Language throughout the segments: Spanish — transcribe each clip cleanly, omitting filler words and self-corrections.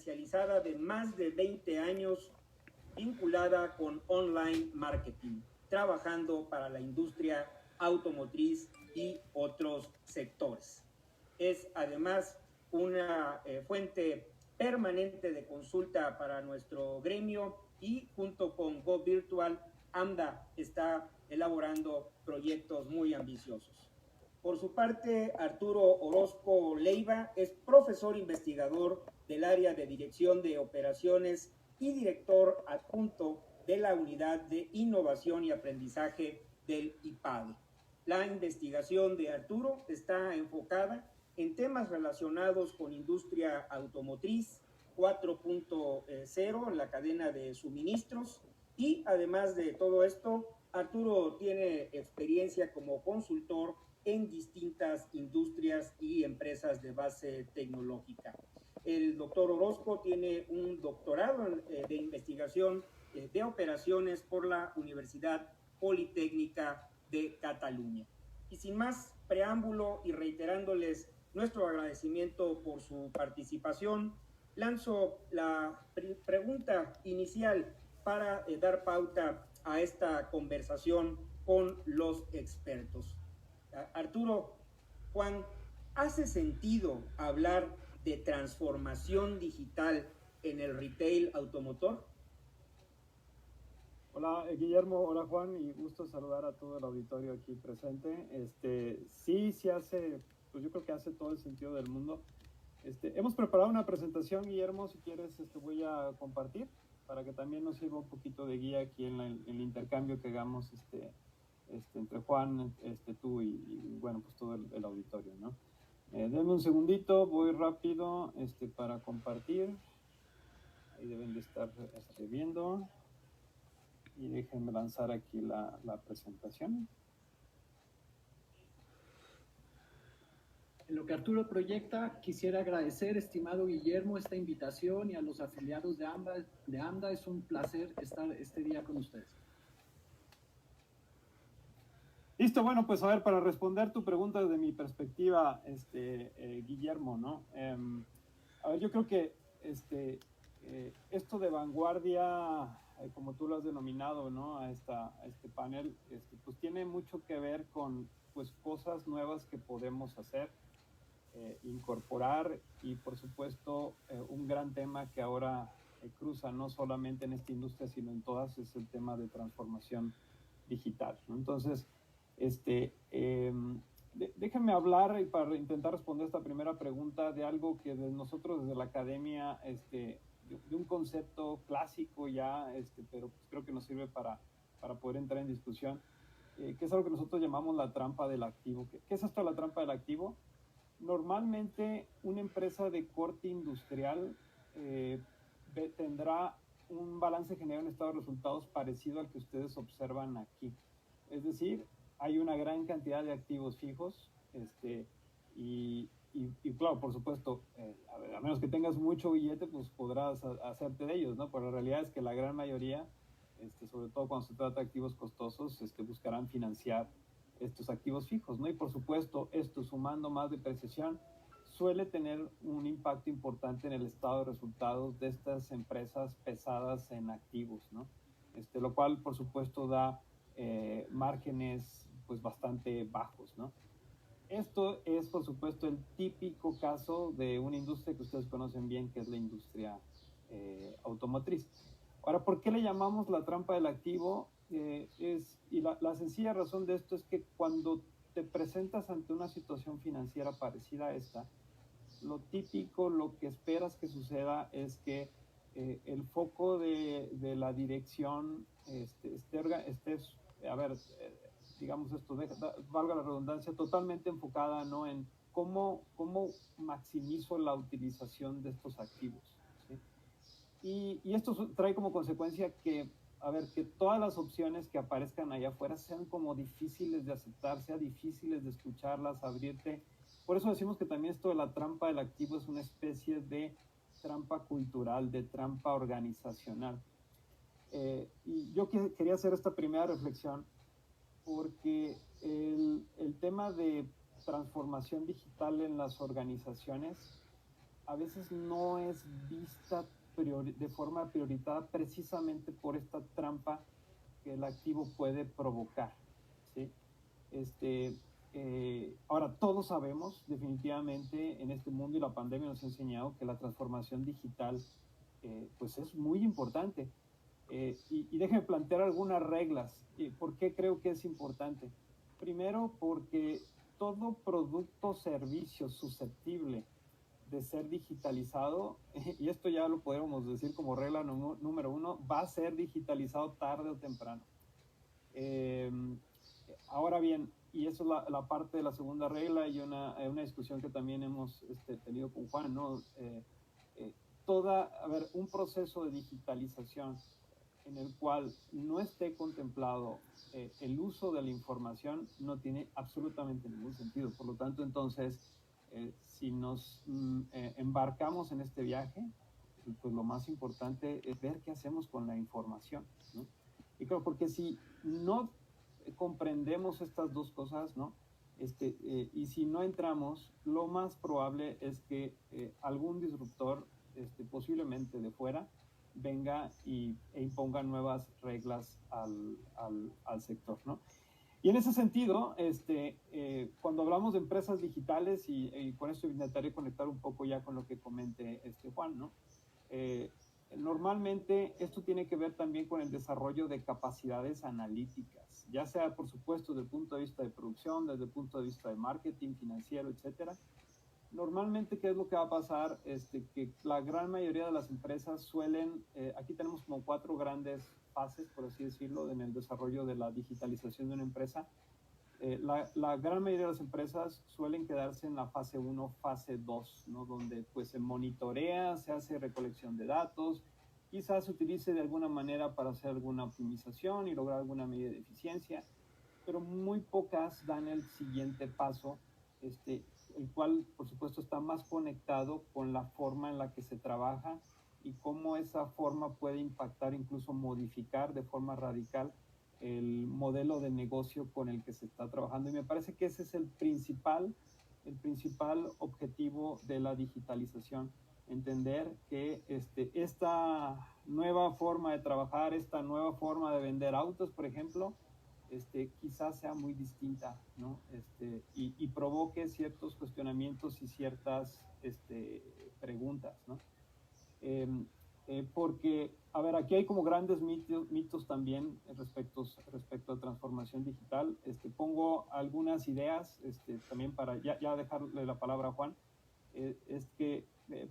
especializada de más de 20 años vinculada con online marketing, trabajando para la industria automotriz y otros sectores. Es además una fuente permanente de consulta para nuestro gremio y junto con GoVirtual, AMDA está elaborando proyectos muy ambiciosos. Por su parte, Arturo Orozco Leiva es profesor investigador del área de Dirección de Operaciones y director adjunto de la Unidad de Innovación y Aprendizaje del IPADE. La investigación de Arturo está enfocada en temas relacionados con industria automotriz 4.0, la cadena de suministros, y además de todo esto, Arturo tiene experiencia como consultor en distintas industrias y empresas de base tecnológica. El doctor Orozco tiene un doctorado de investigación de operaciones por la Universidad Politécnica de Cataluña. Y sin más preámbulo y reiterándoles nuestro agradecimiento por su participación, lanzo la pregunta inicial para dar pauta a esta conversación con los expertos. Arturo, Juan, ¿hace sentido hablar de transformación digital en el retail automotor? Hola Guillermo, hola Juan, y gusto saludar a todo el auditorio aquí presente. Sí hace, pues yo creo que hace todo el sentido del mundo. Hemos preparado una presentación, Guillermo, si quieres voy a compartir para que también nos sirva un poquito de guía aquí en el intercambio que hagamos entre Juan, tú y bueno, pues todo el auditorio, ¿no? Denme un segundito, voy rápido para compartir. Ahí deben de estar viendo. Y déjenme lanzar aquí la presentación. En lo que Arturo proyecta, quisiera agradecer, estimado Guillermo, esta invitación y a los afiliados de AMDA. Es un placer estar este día con ustedes. Listo, bueno, pues a ver, para responder tu pregunta desde mi perspectiva, Guillermo, ¿no? A ver, yo creo que esto de vanguardia, como tú lo has denominado, ¿no? A este panel, pues tiene mucho que ver con pues cosas nuevas que podemos hacer, incorporar, y por supuesto un gran tema que ahora cruza no solamente en esta industria sino en todas, es el tema de transformación digital, ¿no? Entonces, déjenme hablar y para intentar responder esta primera pregunta de algo que nosotros desde la academia, de un concepto clásico ya, pero pues creo que nos sirve para poder entrar en discusión, que es algo que nosotros llamamos la trampa del activo. ¿Qué es esto de la trampa del activo? Normalmente una empresa de corte industrial tendrá un balance general en estado de resultados parecido al que ustedes observan aquí. Es decir, hay una gran cantidad de activos fijos, y claro, por supuesto, a menos que tengas mucho billete, pues podrás hacerte de ellos, ¿no? Pero la realidad es que la gran mayoría, sobre todo cuando se trata de activos costosos, buscarán financiar estos activos fijos, ¿no? Y por supuesto, esto sumando más depreciación, suele tener un impacto importante en el estado de resultados de estas empresas pesadas en activos, ¿no? Lo cual, por supuesto, da márgenes pues bastante bajos, ¿no? Esto es, por supuesto, el típico caso de una industria que ustedes conocen bien, que es la industria automotriz. Ahora, ¿por qué le llamamos la trampa del activo? Y la sencilla razón de esto es que cuando te presentas ante una situación financiera parecida a esta, lo típico, lo que esperas que suceda es que el foco de la dirección digamos esto, valga la redundancia, totalmente enfocada, ¿no?, en cómo maximizo la utilización de estos activos, ¿sí? Y esto trae como consecuencia que todas las opciones que aparezcan allá afuera sean como difíciles de aceptar, sean difíciles de escucharlas, abrirte. Por eso decimos que también esto de la trampa del activo es una especie de trampa cultural, de trampa organizacional. Y yo quería hacer esta primera reflexión porque el tema de transformación digital en las organizaciones a veces no es vista de forma prioritaria precisamente por esta trampa que el activo puede provocar, ¿sí? Ahora, todos sabemos definitivamente en este mundo, y la pandemia nos ha enseñado que la transformación digital pues es muy importante. Y déjenme plantear algunas reglas. ¿Por qué creo que es importante? Primero, porque todo producto o servicio susceptible de ser digitalizado, y esto ya lo podemos decir como regla número uno, va a ser digitalizado tarde o temprano. Ahora bien, y eso es la parte de la segunda regla y una discusión que también hemos tenido con Juan, ¿no? Un proceso de digitalización en el cual no esté contemplado el uso de la información no tiene absolutamente ningún sentido. Por lo tanto, entonces, si nos embarcamos en este viaje, pues lo más importante es ver qué hacemos con la información, ¿no? Y claro, porque si no comprendemos estas dos cosas, ¿no? Y si no entramos, lo más probable es que algún disruptor, posiblemente de fuera, venga e imponga nuevas reglas al sector, ¿no? Y en ese sentido, cuando hablamos de empresas digitales, y con esto intentaré conectar un poco ya con lo que comente Juan, ¿no? Normalmente esto tiene que ver también con el desarrollo de capacidades analíticas, ya sea, por supuesto, desde el punto de vista de producción, desde el punto de vista de marketing, financiero, etcétera. Normalmente, ¿qué es lo que va a pasar? Que la gran mayoría de las empresas suelen, aquí tenemos como 4 grandes fases, por así decirlo, en el desarrollo de la digitalización de una empresa. La gran mayoría de las empresas suelen quedarse en la fase 1, fase 2, ¿no? Donde pues se monitorea, se hace recolección de datos, quizás se utilice de alguna manera para hacer alguna optimización y lograr alguna medida de eficiencia, pero muy pocas dan el siguiente paso, el cual por supuesto está más conectado con la forma en la que se trabaja y cómo esa forma puede impactar, incluso modificar de forma radical el modelo de negocio con el que se está trabajando. Y me parece que ese es el principal objetivo de la digitalización, entender que esta nueva forma de trabajar, esta nueva forma de vender autos, por ejemplo, quizás sea muy distinta, ¿no? Y provoque ciertos cuestionamientos y ciertas preguntas, ¿no? Porque, a ver, aquí hay como grandes mitos también respecto a transformación digital. Pongo algunas ideas también para ya dejarle la palabra a Juan.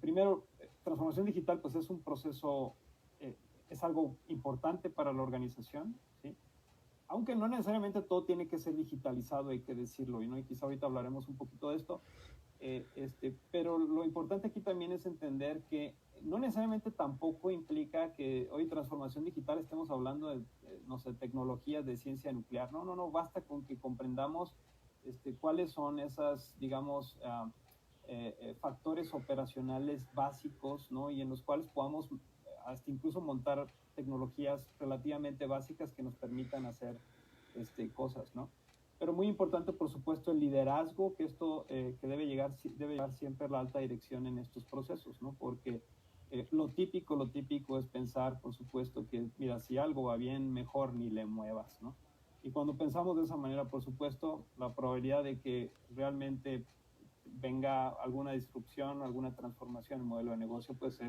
Primero, transformación digital pues es un proceso, es algo importante para la organización, ¿sí? Aunque no necesariamente todo tiene que ser digitalizado, hay que decirlo, ¿no? Y quizá ahorita hablaremos un poquito de esto. Pero lo importante aquí también es entender que no necesariamente tampoco implica que hoy transformación digital estemos hablando de, no sé, tecnologías de ciencia nuclear. No, basta con que comprendamos cuáles son esas, digamos, factores operacionales básicos, ¿no? Y en los cuales podamos hasta incluso montar tecnologías relativamente básicas que nos permitan hacer cosas, ¿no? Pero muy importante, por supuesto, el liderazgo, que esto que debe llegar siempre a la alta dirección en estos procesos, ¿no? Porque lo típico es pensar, por supuesto, que mira, si algo va bien, mejor ni le muevas, ¿no? Y cuando pensamos de esa manera, por supuesto, la probabilidad de que realmente venga alguna disrupción, alguna transformación en el modelo de negocio, pues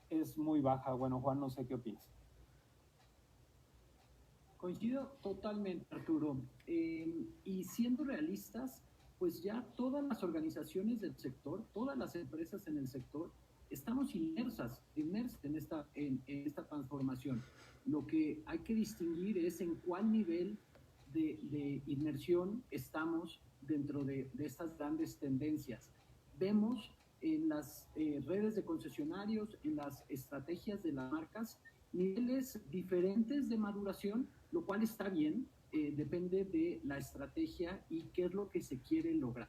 es muy baja. Bueno, Juan, no sé qué opinas. Coincido totalmente, Arturo. Y siendo realistas, pues ya todas las organizaciones del sector, todas las empresas en el sector, estamos inmersas en esta transformación. Lo que hay que distinguir es en cuál nivel de inmersión estamos dentro de estas grandes tendencias. Vemos en las redes de concesionarios, en las estrategias de las marcas, niveles diferentes de maduración, lo cual está bien, depende de la estrategia y qué es lo que se quiere lograr.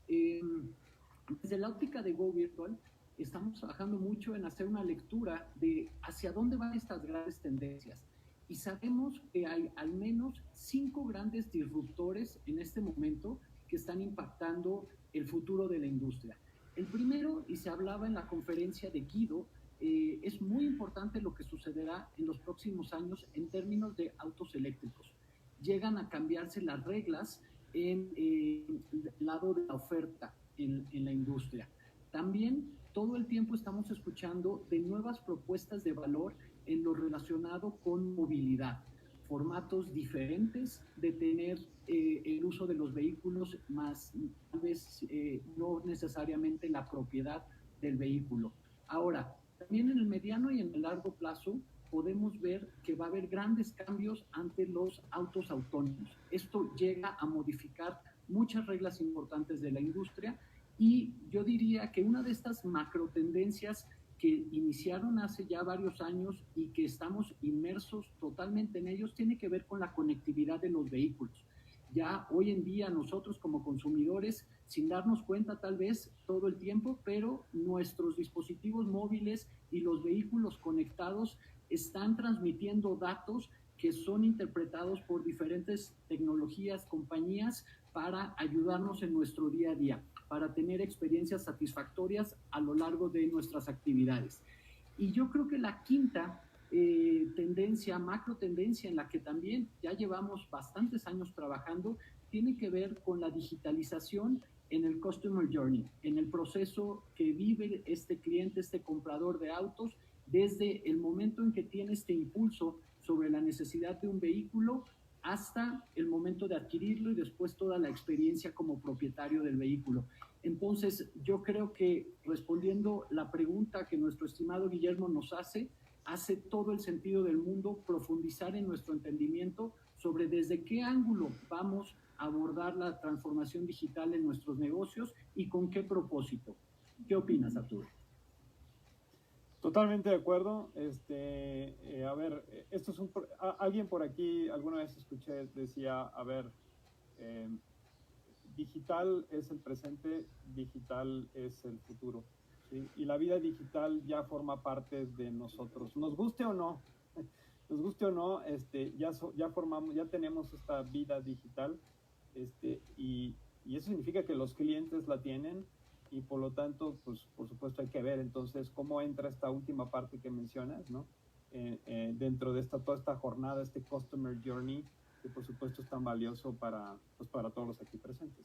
Desde la óptica de Go Virtual, estamos trabajando mucho en hacer una lectura de hacia dónde van estas grandes tendencias. Y sabemos que hay al menos 5 grandes disruptores en este momento que están impactando el futuro de la industria. El primero, y se hablaba en la conferencia de Guido, es muy importante lo que sucederá en los próximos años en términos de autos eléctricos. Llegan a cambiarse las reglas en el lado de la oferta en la industria. También todo el tiempo estamos escuchando de nuevas propuestas de valor en lo relacionado con movilidad, formatos diferentes de tener el uso de los vehículos, más tal vez no necesariamente la propiedad del vehículo. Ahora, también en el mediano y en el largo plazo podemos ver que va a haber grandes cambios ante los autos autónomos. Esto llega a modificar muchas reglas importantes de la industria y yo diría que una de estas macro tendencias que iniciaron hace ya varios años y que estamos inmersos totalmente en ellos tiene que ver con la conectividad de los vehículos. Ya hoy en día nosotros como consumidores, sin darnos cuenta tal vez todo el tiempo, pero nuestros dispositivos móviles y los vehículos conectados están transmitiendo datos que son interpretados por diferentes tecnologías, compañías, para ayudarnos en nuestro día a día, para tener experiencias satisfactorias a lo largo de nuestras actividades. Y yo creo que la quinta tendencia, macro tendencia, en la que también ya llevamos bastantes años trabajando, tiene que ver con la digitalización en el Customer Journey, en el proceso que vive este cliente, este comprador de autos, desde el momento en que tiene este impulso sobre la necesidad de un vehículo hasta el momento de adquirirlo y después toda la experiencia como propietario del vehículo. Entonces, yo creo que respondiendo la pregunta que nuestro estimado Guillermo nos hace todo el sentido del mundo profundizar en nuestro entendimiento sobre desde qué ángulo vamos a abordar la transformación digital en nuestros negocios y con qué propósito. ¿Qué opinas, Arturo? Totalmente de acuerdo. A ver, esto es alguien por aquí, alguna vez escuché, decía, a ver, digital es el presente, digital es el futuro, ¿sí? Y la vida digital ya forma parte de nosotros, nos guste o no, ya tenemos esta vida digital, y eso significa que los clientes la tienen. Y por lo tanto, pues por supuesto hay que ver entonces cómo entra esta última parte que mencionas, ¿no? Dentro de toda esta jornada, este Customer Journey, que por supuesto es tan valioso para todos los aquí presentes.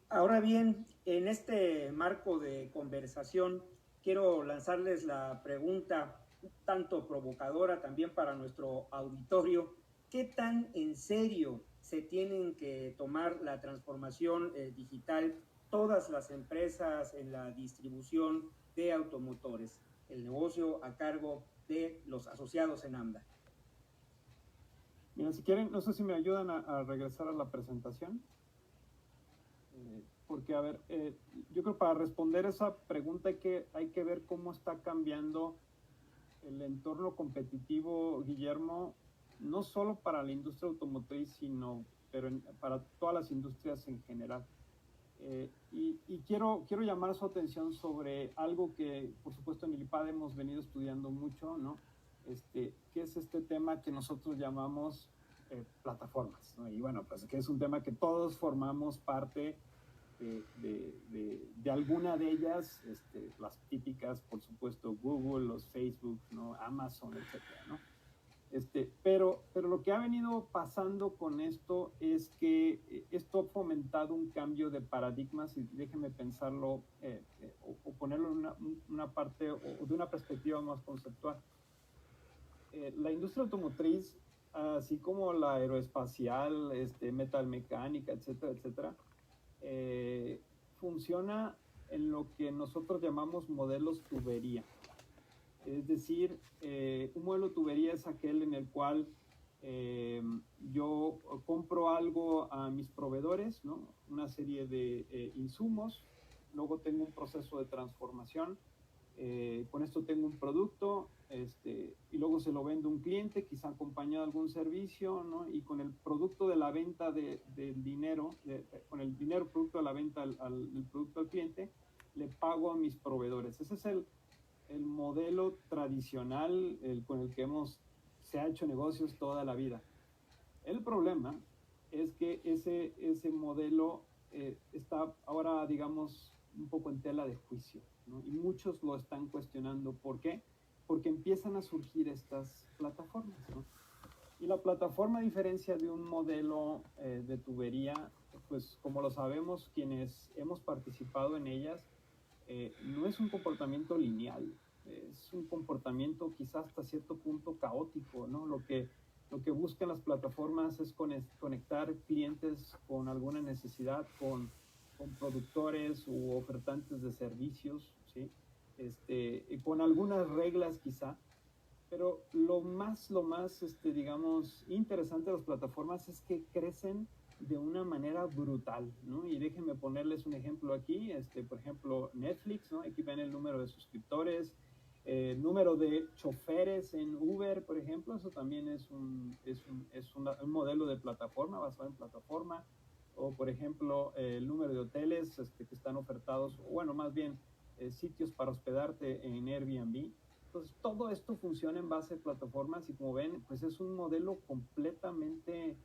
Ahora bien, en este marco de conversación, quiero lanzarles la pregunta tanto provocadora también para nuestro auditorio. ¿Qué tan en serio se tienen que tomar la transformación digital todas las empresas en la distribución de automotores, el negocio a cargo de los asociados en AMDA? Mira, si quieren, no sé si me ayudan a regresar a la presentación. Porque, a ver, yo creo que para responder esa pregunta hay que ver cómo está cambiando el entorno competitivo, Guillermo, no solo para la industria automotriz, pero para todas las industrias en general. Y quiero llamar su atención sobre algo que, por supuesto, en el IPAD hemos venido estudiando mucho, ¿no? Que es este tema que nosotros llamamos plataformas, ¿no? Y bueno, pues que es un tema que todos formamos parte de alguna de ellas, las típicas, por supuesto, Google, los Facebook, ¿no? Amazon, etcétera, ¿no? Pero lo que ha venido pasando con esto es que esto ha fomentado un cambio de paradigmas, y déjenme pensarlo o ponerlo en una parte o de una perspectiva más conceptual. La industria automotriz, así como la aeroespacial, metalmecánica, etcétera, etcétera, funciona en lo que nosotros llamamos modelos tubería. Es decir, un modelo tubería es aquel en el cual yo compro algo a mis proveedores, ¿no? Una serie de insumos, luego tengo un proceso de transformación, con esto tengo un producto, y luego se lo vendo a un cliente, quizá acompañado de algún servicio, ¿no? Y con el producto de la venta del dinero, con el dinero producto de la venta del producto al cliente, le pago a mis proveedores. Ese es el modelo tradicional con el que se ha hecho negocios toda la vida. El problema es que ese modelo está ahora, digamos, un poco en tela de juicio, ¿no? Y muchos lo están cuestionando. ¿Por qué? Porque empiezan a surgir estas plataformas, ¿no? Y la plataforma, a diferencia de un modelo de tubería, pues como lo sabemos quienes hemos participado en ellas, no es un comportamiento lineal, es un comportamiento quizás hasta cierto punto caótico, ¿no? Lo que buscan las plataformas es conectar clientes con alguna necesidad, con productores u ofertantes de servicios, ¿sí? Con algunas reglas quizá, pero lo más digamos, interesante de las plataformas es que crecen de una manera brutal, ¿no? Y déjenme ponerles un ejemplo aquí, por ejemplo, Netflix, ¿no? Aquí ven el número de suscriptores, número de choferes en Uber, por ejemplo, eso también es un modelo de plataforma, basado en plataforma, o por ejemplo, el número de hoteles que están ofertados, o bueno, más bien, sitios para hospedarte en Airbnb. Entonces, todo esto funciona en base a plataformas y como ven, pues es un modelo completamente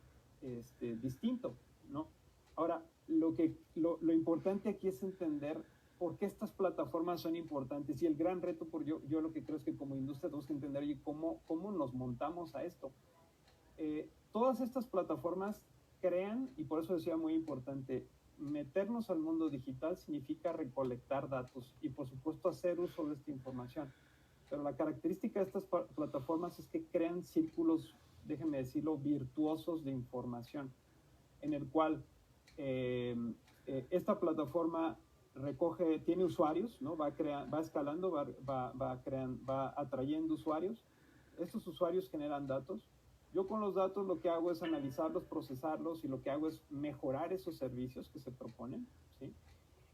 distinto, ¿no? Ahora, lo importante aquí es entender por qué estas plataformas son importantes y el gran reto, yo lo que creo es que como industria tenemos que entender cómo nos montamos a esto. Todas estas plataformas crean, y por eso decía muy importante, meternos al mundo digital significa recolectar datos y por supuesto hacer uso de esta información. Pero la característica de estas plataformas es que crean círculos, déjenme decirlo, virtuosos de información, en el cual esta plataforma tiene usuarios, ¿no? Va escalando, va atrayendo usuarios. Estos usuarios generan datos. Yo con los datos lo que hago es analizarlos, procesarlos y lo que hago es mejorar esos servicios que se proponen, ¿sí?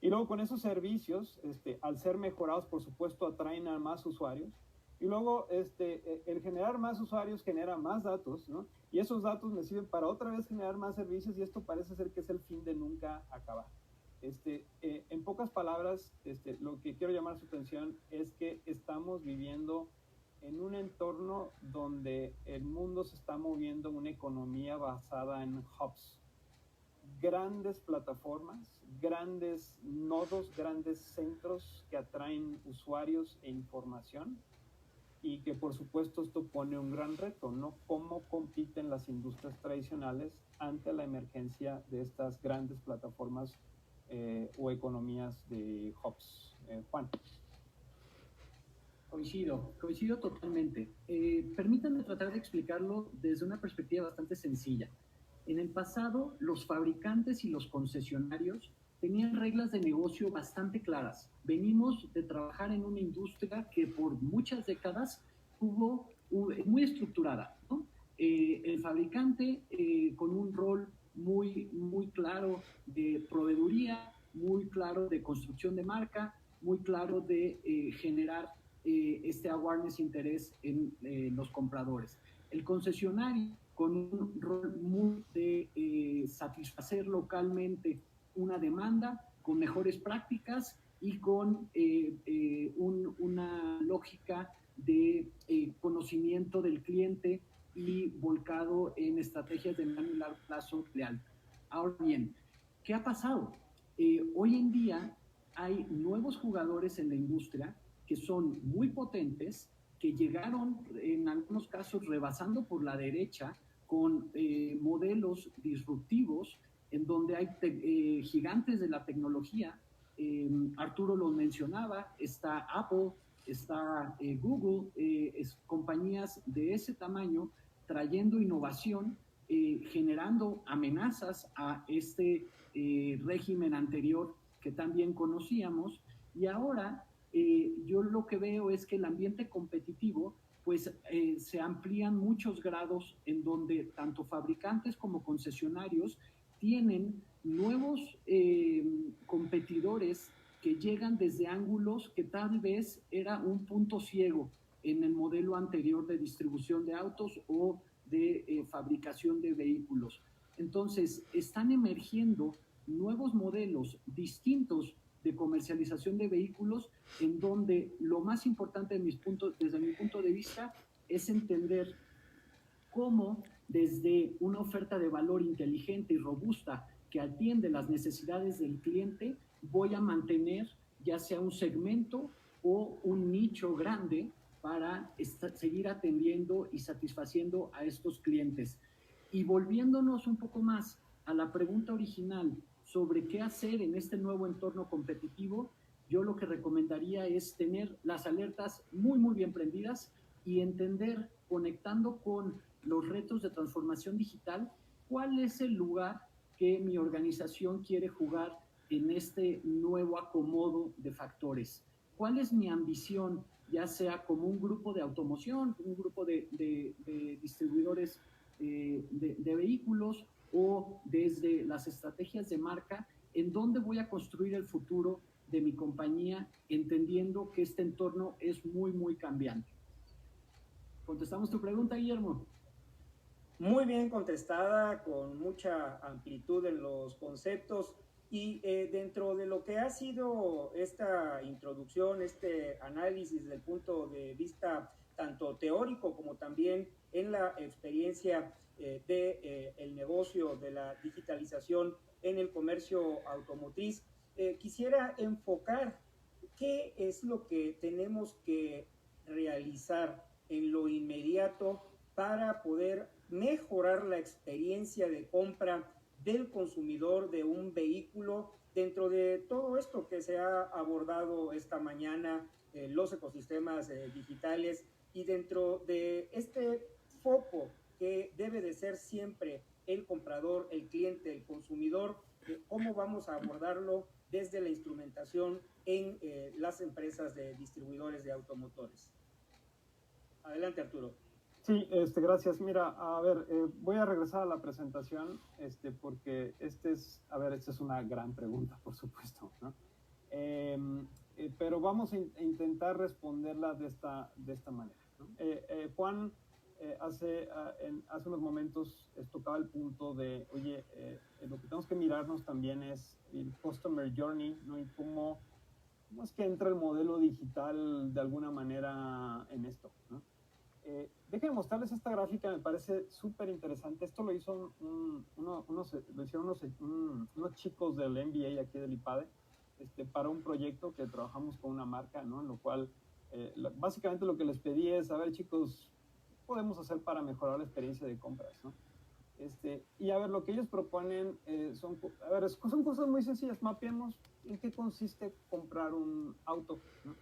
Y luego con esos servicios, al ser mejorados, por supuesto, atraen a más usuarios. Y luego el generar más usuarios genera más datos, ¿no? Y esos datos me sirven para otra vez generar más servicios y esto parece ser que es el fin de nunca acabar. En pocas palabras, lo que quiero llamar su atención es que estamos viviendo en un entorno donde el mundo se está moviendo una economía basada en hubs. Grandes plataformas, grandes nodos, grandes centros que atraen usuarios e información y que por supuesto esto pone un gran reto, ¿no? ¿Cómo compiten las industrias tradicionales ante la emergencia de estas grandes plataformas o economías de hubs? Juan. Coincido totalmente. Permítanme tratar de explicarlo desde una perspectiva bastante sencilla. En el pasado, los fabricantes y los concesionarios tenían reglas de negocio bastante claras. Venimos de trabajar en una industria que por muchas décadas estuvo muy estructurada, ¿no? El fabricante con un rol muy claro de proveeduría, muy claro de construcción de marca, muy claro de generar este awareness, interés en los compradores. El concesionario con un rol muy de satisfacer localmente una demanda, con mejores prácticas y con una lógica de conocimiento del cliente y volcado en estrategias de mediano y largo plazo leal. Ahora bien, ¿qué ha pasado? Hoy en día hay nuevos jugadores en la industria que son muy potentes, que llegaron en algunos casos rebasando por la derecha con modelos disruptivos en donde hay gigantes de la tecnología. Arturo lo mencionaba, está Apple, está Google, compañías de ese tamaño trayendo innovación, generando amenazas a este régimen anterior que también conocíamos. Y ahora yo lo que veo es que el ambiente competitivo pues se amplían muchos grados en donde tanto fabricantes como concesionarios tienen nuevos competidores que llegan desde ángulos que tal vez era un punto ciego en el modelo anterior de distribución de autos o de fabricación de vehículos. Entonces, están emergiendo nuevos modelos distintos de comercialización de vehículos en donde lo más importante desde mi punto de vista es entender cómo desde una oferta de valor inteligente y robusta que atiende las necesidades del cliente, voy a mantener ya sea un segmento o un nicho grande para seguir atendiendo y satisfaciendo a estos clientes. Y volviéndonos un poco más a la pregunta original sobre qué hacer en este nuevo entorno competitivo, yo lo que recomendaría es tener las alertas muy, muy bien prendidas y entender, conectando con los retos de transformación digital, cuál es el lugar que mi organización quiere jugar en este nuevo acomodo de factores. ¿Cuál es mi ambición, ya sea como un grupo de automoción, un grupo de distribuidores de vehículos o desde las estrategias de marca, en dónde voy a construir el futuro de mi compañía, entendiendo que este entorno es muy, muy cambiante? ¿Contestamos tu pregunta, Guillermo? Muy bien contestada, con mucha amplitud en los conceptos. Y dentro de lo que ha sido esta introducción, este análisis desde el punto de vista tanto teórico como también en la experiencia del negocio de la digitalización en el comercio automotriz, quisiera enfocar qué es lo que tenemos que realizar en lo inmediato para poder mejorar la experiencia de compra del consumidor de un vehículo dentro de todo esto que se ha abordado esta mañana, los ecosistemas digitales, y dentro de este foco que debe de ser siempre el comprador, el cliente, el consumidor, cómo vamos a abordarlo desde la instrumentación en las empresas de distribuidores de automotores. Adelante, Arturo. Sí, gracias. Mira, a ver, voy a regresar a la presentación, porque esta es una gran pregunta, por supuesto, ¿no? Pero vamos a intentar responderla de esta manera, ¿no? Juan, hace unos momentos tocaba el punto de, oye, lo que tenemos que mirarnos también es el Customer Journey, ¿no? Y cómo es que entra el modelo digital de alguna manera en esto, ¿no? Déjenme mostrarles esta gráfica, me parece súper interesante. Esto lo hizo lo hicieron unos chicos del MBA aquí del IPADE, para un proyecto que trabajamos con una marca, ¿no? En lo cual, básicamente lo que les pedí es, a ver, chicos, ¿qué podemos hacer para mejorar la experiencia de compras, ¿no? Y a ver, lo que ellos proponen son cosas muy sencillas. Mapeemos en qué consiste comprar un auto, ¿no?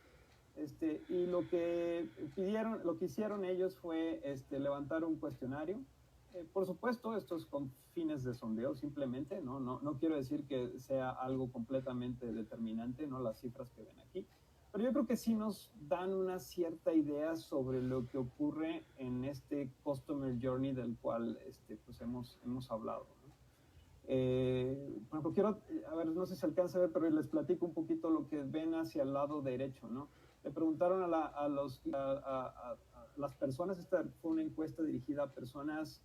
Y lo que hicieron ellos fue levantar un cuestionario. Por supuesto, esto es con fines de sondeo simplemente, no quiero decir que sea algo completamente determinante, no las cifras que ven aquí, pero yo creo que sí nos dan una cierta idea sobre lo que ocurre en este Customer Journey del cual pues hemos hablado, ¿no? Por ejemplo, a ver, no sé si se alcanza a ver, pero les platico un poquito lo que ven hacia el lado derecho, ¿no? Le preguntaron a las personas, esta fue una encuesta dirigida a personas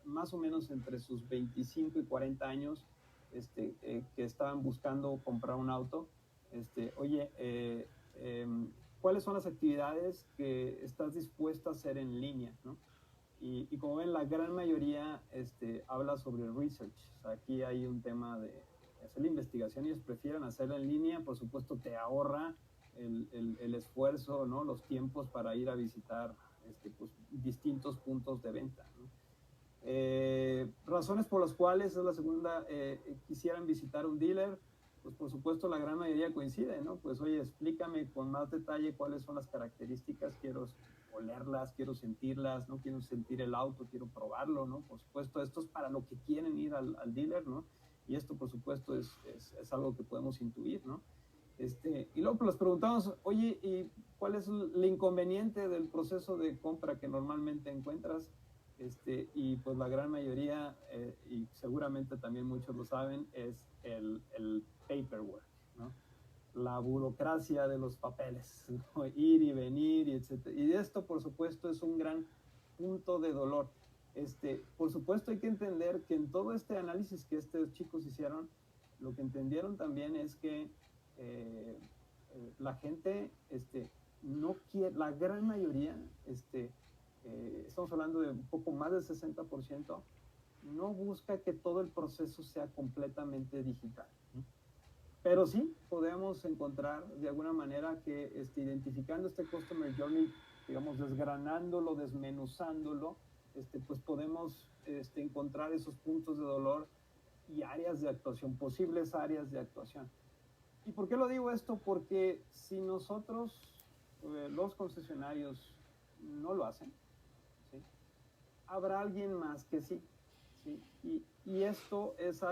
más o menos entre sus 25 y 40 años, que estaban buscando comprar un auto. Oye, ¿cuáles son las actividades que estás dispuesta a hacer en línea, ¿no? Y como ven, la gran mayoría habla sobre research. O sea, aquí hay un tema de hacer la investigación. Ellos prefieren hacerla en línea. Por supuesto, te ahorra el esfuerzo, ¿no? Los tiempos para ir a visitar pues, distintos puntos de venta, ¿no? Razones por las cuales, es la segunda, quisieran visitar un dealer. Pues por supuesto la gran mayoría coincide, ¿no? Pues oye, explícame con más detalle cuáles son las características, quiero olerlas, quiero sentirlas, ¿no? Quiero sentir el auto, quiero probarlo, ¿no? Por supuesto, esto es para lo que quieren ir al dealer, ¿no? Y esto, por supuesto, es algo que podemos intuir, ¿no? Y luego pues les preguntamos, oye, ¿y cuál es el inconveniente del proceso de compra que normalmente encuentras? Y pues la gran mayoría, y seguramente también muchos lo saben, es el paperwork, ¿no? La burocracia de los papeles, ¿no? Ir y venir, y etc. Y esto, por supuesto, es un gran punto de dolor. Por supuesto, hay que entender que en todo este análisis que estos chicos hicieron, lo que entendieron también es que la gente no quiere, la gran mayoría, estamos hablando de un poco más del 60%, no busca que todo el proceso sea completamente digital. Pero sí podemos encontrar de alguna manera que identificando este Customer Journey, digamos, desgranándolo, desmenuzándolo, pues podemos encontrar esos puntos de dolor y áreas de actuación, posibles áreas de actuación. ¿Y por qué lo digo esto? Porque si nosotros, los concesionarios, no lo hacen, ¿sí?, habrá alguien más que sí. ¿Sí? Y esto es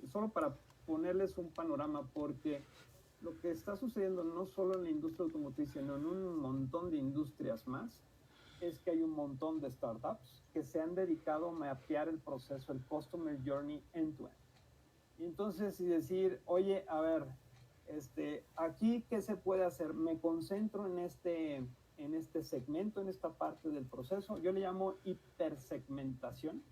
solo para ponerles un panorama, porque lo que está sucediendo no solo en la industria automotriz, sino en un montón de industrias más, es que hay un montón de startups que se han dedicado a mapear el proceso, el Customer Journey end-to-end. Y entonces, y decir, oye, a ver, aquí, ¿qué se puede hacer? Me concentro en este segmento, en esta parte del proceso. Yo le llamo hipersegmentación.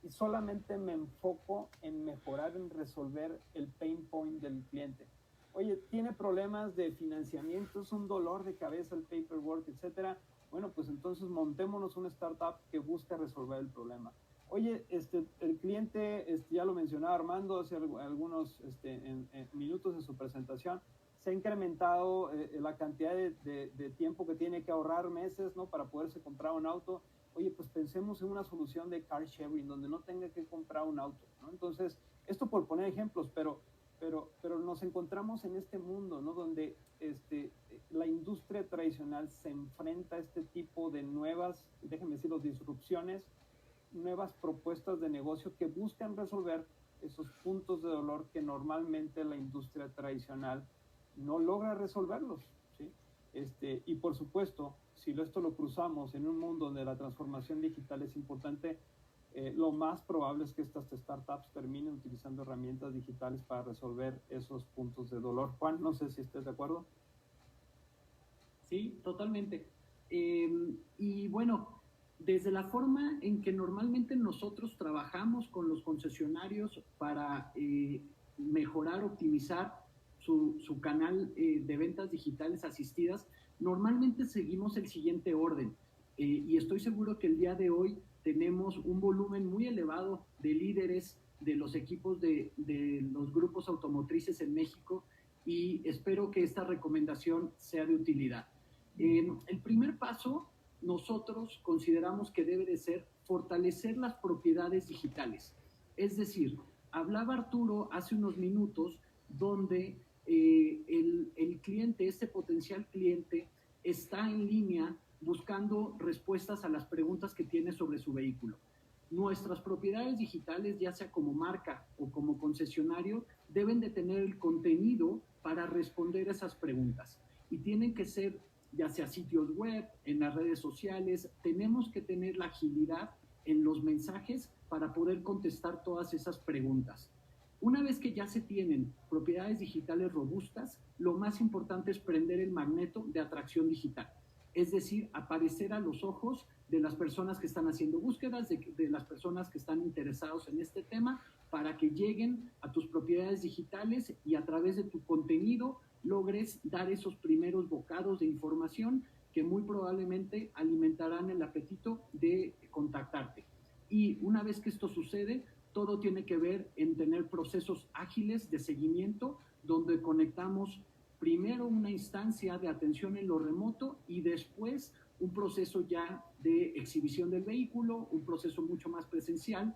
Y solamente me enfoco en mejorar, en resolver el pain point del cliente. Oye, tiene problemas de financiamiento, es un dolor de cabeza el paperwork, etcétera. Bueno, pues entonces montémonos una startup que busca resolver el problema. Oye, el cliente, ya lo mencionaba Armando hace algunos en minutos de su presentación, se ha incrementado la cantidad de tiempo que tiene que ahorrar, meses, ¿no?, para poderse comprar un auto. Oye, pues pensemos en una solución de car sharing donde no tenga que comprar un auto, ¿no? Entonces, esto por poner ejemplos, pero nos encontramos en este mundo, ¿no?, donde la industria tradicional se enfrenta a este tipo de nuevas, déjenme decirlo, disrupciones, nuevas propuestas de negocio que buscan resolver esos puntos de dolor que normalmente la industria tradicional no logra resolverlos, ¿sí? Y por supuesto, si esto lo cruzamos en un mundo donde la transformación digital es importante, lo más probable es que estas startups terminen utilizando herramientas digitales para resolver esos puntos de dolor. Juan, no sé si estés de acuerdo. Sí, totalmente. Y bueno, desde la forma en que normalmente nosotros trabajamos con los concesionarios para mejorar, optimizar su canal de ventas digitales asistidas, normalmente seguimos el siguiente orden. Y estoy seguro que el día de hoy tenemos un volumen muy elevado de líderes de los equipos de los grupos automotrices en México, y espero que esta recomendación sea de utilidad. El primer paso, nosotros consideramos que debe de ser fortalecer las propiedades digitales. Es decir, hablaba Arturo hace unos minutos donde el cliente, este potencial cliente, está en línea buscando respuestas a las preguntas que tiene sobre su vehículo. Nuestras propiedades digitales, ya sea como marca o como concesionario, deben de tener el contenido para responder esas preguntas. Y tienen que ser, ya sea sitios web, en las redes sociales, tenemos que tener la agilidad en los mensajes para poder contestar todas esas preguntas. Una vez que ya se tienen propiedades digitales robustas, lo más importante es prender el magneto de atracción digital. Es decir, aparecer a los ojos de las personas que están haciendo búsquedas, de las personas que están interesados en este tema, para que lleguen a tus propiedades digitales y a través de tu contenido logres dar esos primeros bocados de información que muy probablemente alimentarán el apetito de contactarte. Y una vez que esto sucede, todo tiene que ver en tener procesos ágiles de seguimiento, donde conectamos primero una instancia de atención en lo remoto y después un proceso ya de exhibición del vehículo, un proceso mucho más presencial,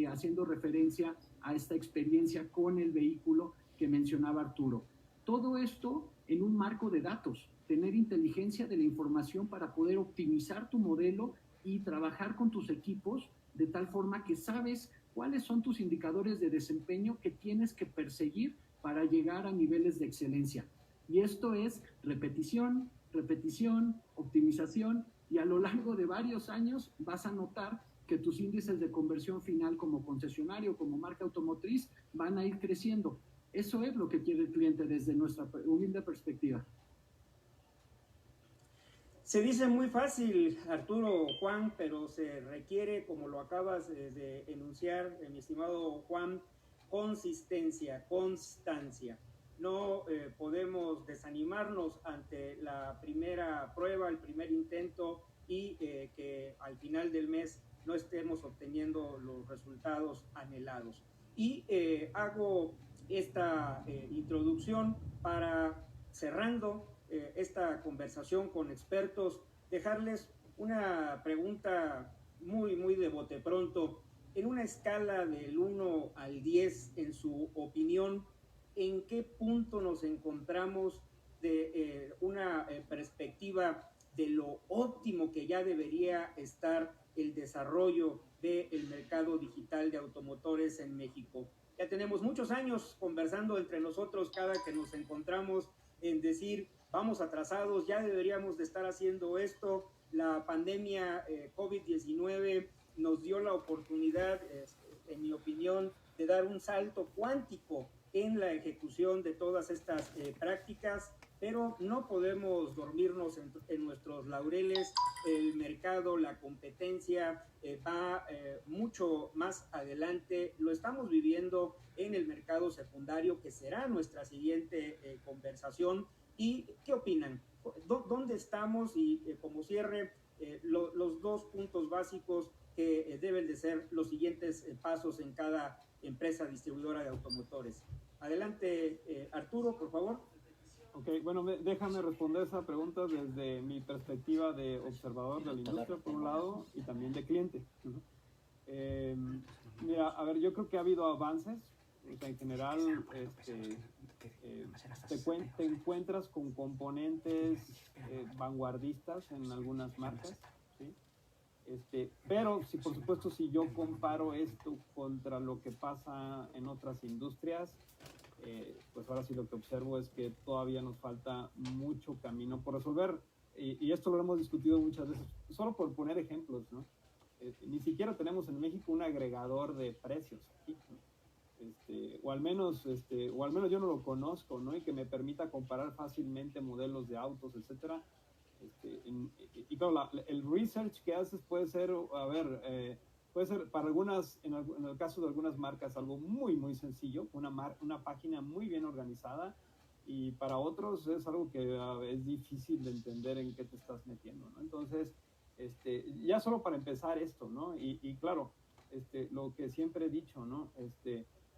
haciendo referencia a esta experiencia con el vehículo que mencionaba Arturo. Todo esto en un marco de datos, tener inteligencia de la información para poder optimizar tu modelo y trabajar con tus equipos de tal forma que sabes cuáles son tus indicadores de desempeño que tienes que perseguir para llegar a niveles de excelencia. Y esto es repetición, repetición, optimización, y a lo largo de varios años vas a notar que tus índices de conversión final como concesionario, como marca automotriz, van a ir creciendo. Eso es lo que quiere el cliente desde nuestra humilde perspectiva. Se dice muy fácil, Arturo, Juan, pero se requiere, como lo acabas de enunciar, mi estimado Juan, consistencia, constancia. No podemos desanimarnos ante la primera prueba, el primer intento y que al final del mes no estemos obteniendo los resultados anhelados. Y hago esta introducción para, cerrando esta conversación con expertos, dejarles una pregunta muy de bote pronto. En una escala del 1 al 10, en su opinión, ¿en qué punto nos encontramos de una perspectiva de lo óptimo que ya debería estar el desarrollo del mercado digital de automotores en México? Ya tenemos muchos años conversando entre nosotros cada que nos encontramos en decir, vamos atrasados, ya deberíamos de estar haciendo esto. La pandemia COVID-19 nos dio la oportunidad, en mi opinión, de dar un salto cuántico en la ejecución de todas estas prácticas, pero no podemos dormirnos en nuestros laureles. El mercado, la competencia va mucho más adelante. Lo estamos viviendo en el mercado secundario, que será nuestra siguiente conversación. ¿Y qué opinan? ¿Dónde estamos? Y como cierre, los dos puntos básicos que deben de ser los siguientes pasos en cada empresa distribuidora de automotores. Adelante, Arturo, por favor. Ok, bueno, déjame responder esa pregunta desde mi perspectiva de observador de la industria, por un lado, y también de cliente. Mira, a ver, yo creo que ha habido avances. O sea, en general, te encuentras con componentes vanguardistas en algunas marcas, ¿sí? Pero si por supuesto si yo comparo esto contra lo que pasa en otras industrias, pues ahora sí lo que observo es que todavía nos falta mucho camino por resolver, y esto lo hemos discutido muchas veces, solo por poner ejemplos, ¿no? Ni siquiera tenemos en México un agregador de precios aquí, ¿no? O al menos yo no lo conozco, ¿no? Y que me permita comparar fácilmente modelos de autos, etcétera. Y claro, el research que haces puede ser, puede ser para algunas, en el caso de algunas marcas, algo muy sencillo, una página muy bien organizada, y para otros es algo que es difícil de entender en qué te estás metiendo, ¿no? Entonces, ya solo para empezar esto, ¿no? Y claro, lo que siempre he dicho, ¿no?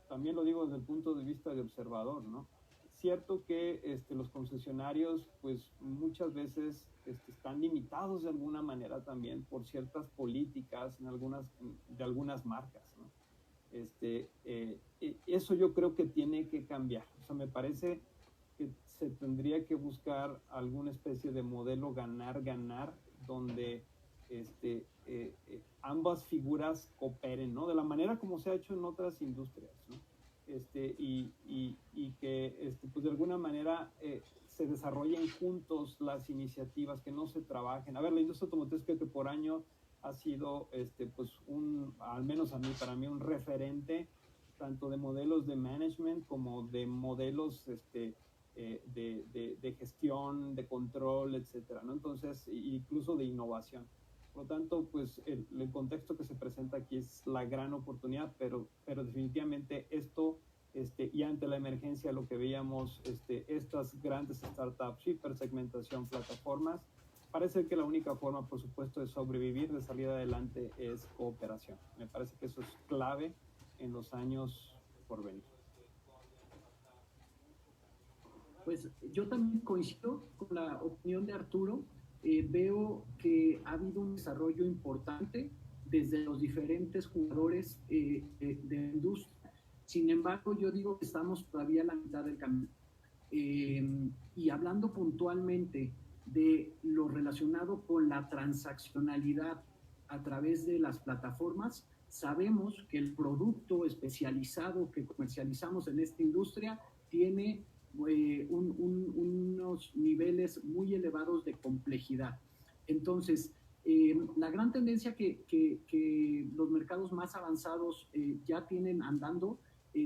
También lo digo desde el punto de vista de observador, ¿no? Cierto que los concesionarios, pues muchas veces están limitados de alguna manera también por ciertas políticas de algunas marcas, ¿no? Eso yo creo que tiene que cambiar. O sea, me parece que se tendría que buscar alguna especie de modelo ganar-ganar, donde ambas figuras cooperen, ¿no? De la manera como se ha hecho en otras industrias, ¿no? Y que pues de alguna manera se desarrollen juntos las iniciativas, que no se trabajen. A ver, la industria automotriz creo que por año ha sido pues al menos para mí un referente tanto de modelos de management como de modelos de gestión, de control, etcétera, ¿no? Entonces, incluso de innovación. Por lo tanto, pues el contexto que se presenta aquí es la gran oportunidad, pero definitivamente esto, y ante la emergencia lo que veíamos, estas grandes startups, hipersegmentación, plataformas, parece que la única forma, por supuesto, de sobrevivir, de salir adelante, es cooperación. Me parece que eso es clave en los años por venir. Pues yo también coincido con la opinión de Arturo. Veo que ha habido un desarrollo importante desde los diferentes jugadores de la industria. Sin embargo, yo digo que estamos todavía a la mitad del camino. Y hablando puntualmente de lo relacionado con la transaccionalidad a través de las plataformas, sabemos que el producto especializado que comercializamos en esta industria tiene unos niveles muy elevados de complejidad. Entonces, la gran tendencia que los mercados más avanzados ya tienen andando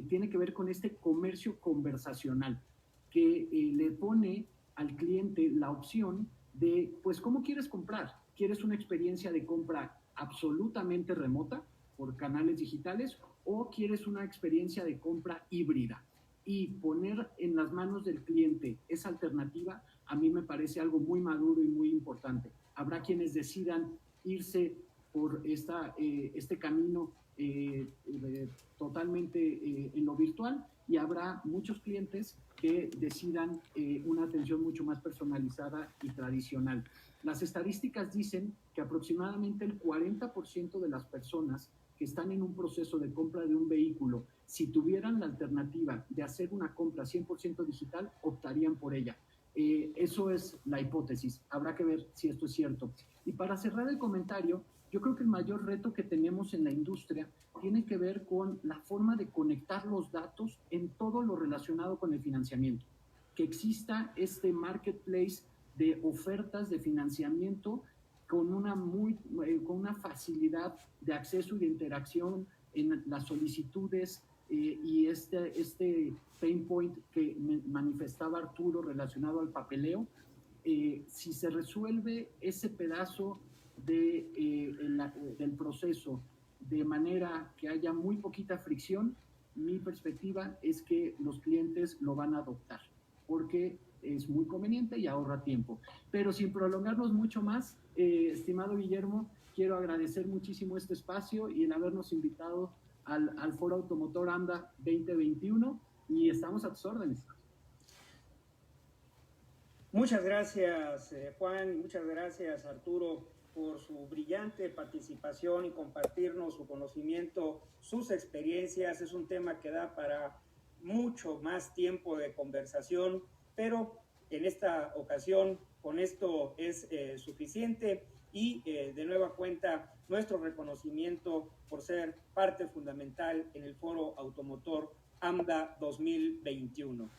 tiene que ver con este comercio conversacional, que le pone al cliente la opción de, pues, ¿cómo quieres comprar? ¿Quieres una experiencia de compra absolutamente remota por canales digitales o quieres una experiencia de compra híbrida? Y poner en las manos del cliente esa alternativa a mí me parece algo muy maduro y muy importante. habrá quienes decidan irse por este camino totalmente en lo virtual, y habrá muchos clientes que decidan una atención mucho más personalizada y tradicional. Las estadísticas dicen que aproximadamente el 40% de las personas que están en un proceso de compra de un vehículo, si tuvieran la alternativa de hacer una compra 100% digital, optarían por ella. Eso es la hipótesis. Habrá que ver si esto es cierto. Y para cerrar el comentario, yo creo que el mayor reto que tenemos en la industria tiene que ver con la forma de conectar los datos en todo lo relacionado con el financiamiento. Que exista este marketplace de ofertas de financiamiento con una facilidad de acceso y de interacción en las solicitudes, y este pain point que manifestaba Arturo relacionado al papeleo. Si se resuelve ese pedazo del proceso de manera que haya muy poquita fricción, mi perspectiva es que los clientes lo van a adoptar, porque es muy conveniente y ahorra tiempo. Pero sin prolongarnos mucho más, estimado Guillermo, quiero agradecer muchísimo este espacio y el habernos invitado al Foro Automotor AMDA 2021, y estamos a tus órdenes. Muchas gracias, Juan, y muchas gracias, Arturo, por su brillante participación y compartirnos su conocimiento, sus experiencias. Es un tema que da para mucho más tiempo de conversación, pero en esta ocasión con esto es suficiente, y de nueva cuenta nuestro reconocimiento por ser parte fundamental en el Foro Automotor AMDA 2021.